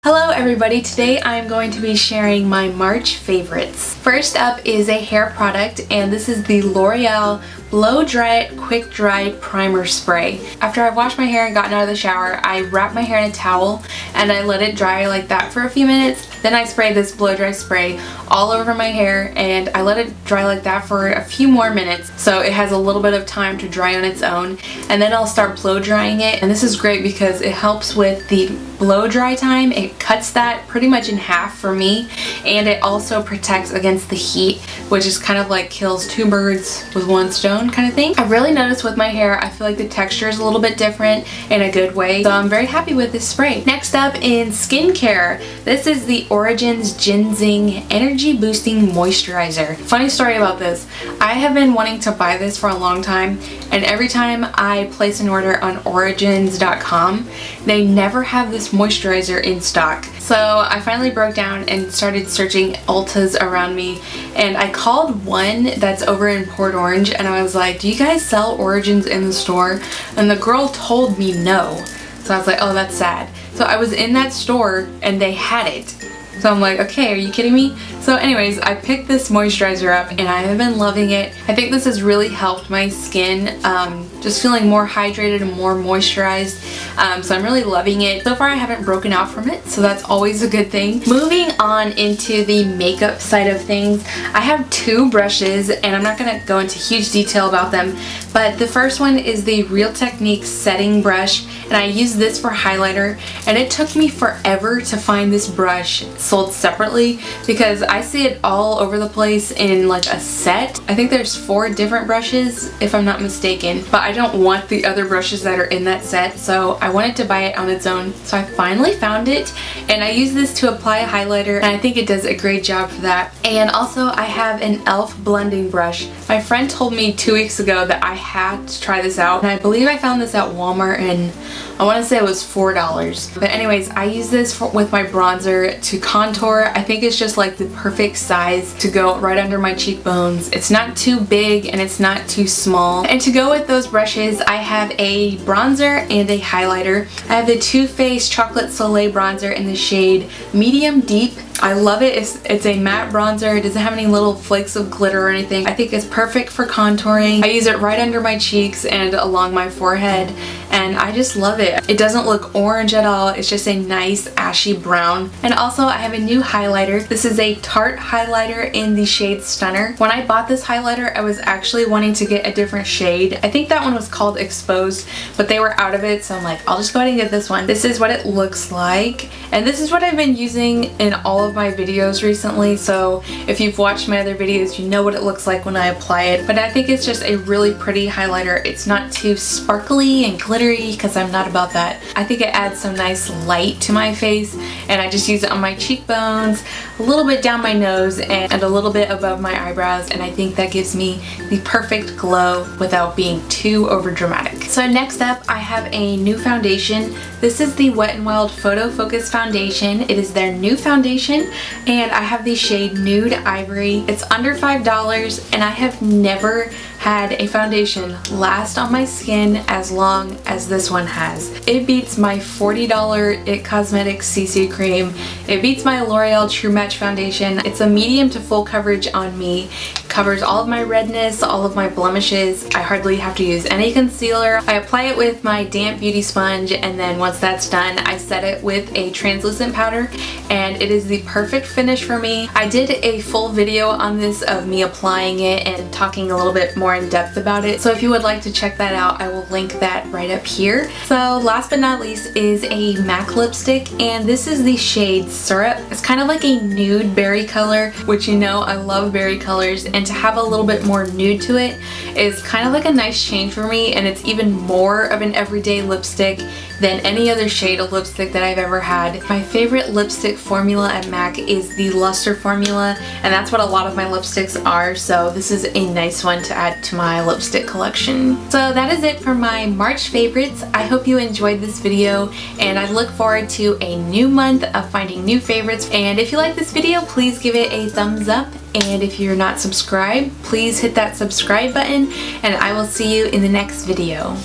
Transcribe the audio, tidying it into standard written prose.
Hello everybody, today I'm going to be sharing my March favorites. First up is a hair product, and this is the L'Oreal Blow Dry It Quick Dry Primer Spray. After I've washed my hair and gotten out of the shower, I wrap my hair in a towel and I let it dry like that for a few minutes. Then I spray this blow dry spray all over my hair and I let it dry like that for a few more minutes so it has a little bit of time to dry on its own, and then I'll start blow drying it. And this is great because it helps with the blow dry time. It cuts that pretty much in half for me, and it also protects against the heat, which is kind of like kills two birds with one stone kind of thing. I've really noticed with my hair, I feel like the texture is a little bit different in a good way, so I'm very happy with this spray. Next up in skincare, this is the Origins Ginseng Energy Boosting Moisturizer. Funny story about this, I have been wanting to buy this for a long time, and every time I place an order on origins.com, they never have this moisturizer in stock. So I finally broke down and started searching Ultas around me, and I called one that's over in Port Orange and I was like, do you guys sell Origins in the store? And the girl told me no. So I was like, oh, that's sad. So I was in that store and they had it. So I'm like, okay, are you kidding me? So anyways, I picked this moisturizer up and I have been loving it. I think this has really helped my skin, just feeling more hydrated and more moisturized. So I'm really loving it. So far I haven't broken out from it, so that's always a good thing. Moving on into the makeup side of things, I have two brushes and I'm not going to go into huge detail about them, but the first one is the Real Techniques setting brush, and I use this for highlighter, and it took me forever to find this brush sold separately because I see it all over the place in like a set. I think there's 4 different brushes if I'm not mistaken, but I don't want the other brushes that are in that set, so I wanted to buy it on its own. So I finally found it and I use this to apply a highlighter, and I think it does a great job for that. And also I have an e.l.f. blending brush. My friend told me 2 weeks ago that I had to try this out, and I believe I found this at Walmart and I want to say it was $4. But anyways, I use this with my bronzer to contour. I think it's just like the perfect size to go right under my cheekbones. It's not too big and it's not too small. And to go with those brushes, I have a bronzer and a highlighter. I have the Too Faced Chocolate Soleil bronzer in the shade Medium Deep. I love it. It's a matte bronzer. It doesn't have any little flakes of glitter or anything. I think it's perfect for contouring. I use it right under my cheeks and along my forehead, and I just love it. It doesn't look orange at all. It's just a nice ashy brown. And also I have a new highlighter. This is a Tarte Highlighter in the shade Stunner. When I bought this highlighter, I was actually wanting to get a different shade. I think that one was called Exposed, but they were out of it, so I'm like, I'll just go ahead and get this one. This is what it looks like, and this is what I've been using in all of my videos recently, so if you've watched my other videos, you know what it looks like when I apply it. But I think it's just a really pretty highlighter. It's not too sparkly and glittery because I'm not about that. I think it adds some nice light to my face, and I just use it on my cheekbones, a little bit down my nose, and a little bit above my eyebrows, and I think that gives me the perfect glow without being too over dramatic. So next up, I have a new foundation. This is the Wet n Wild PhotoFocus foundation. It is their new foundation, and I have the shade Nude Ivory. It's under $5, and I have never had a foundation last on my skin as long as this one has. It beats my $40 IT Cosmetics CC cream. It beats my L'Oreal True Match foundation. It's a medium to full coverage on me. It covers all of my redness, all of my blemishes. I hardly have to use any concealer. I apply it with my damp beauty sponge, and then once that's done, I set it with a translucent powder, and it is the perfect finish for me. I did a full video on this of me applying it and talking a little bit more in depth about it, so if you would like to check that out, I will link that right up here. So last but not least is a MAC lipstick, and this is the shade Syrup. It's kind of like a nude berry color, which you know I love berry colors, and to have a little bit more nude to it is kind of like a nice change for me, and it's even more of an everyday lipstick than any other shade of lipstick that I've ever had. My favorite lipstick formula at MAC is the Luster formula, and that's what a lot of my lipsticks are, so this is a nice one to add to my lipstick collection. So that is it for my March favorites. I hope you enjoyed this video, and I look forward to a new month of finding new favorites. And if you like this video, please give it a thumbs up, and if you're not subscribed, please hit that subscribe button, and I will see you in the next video.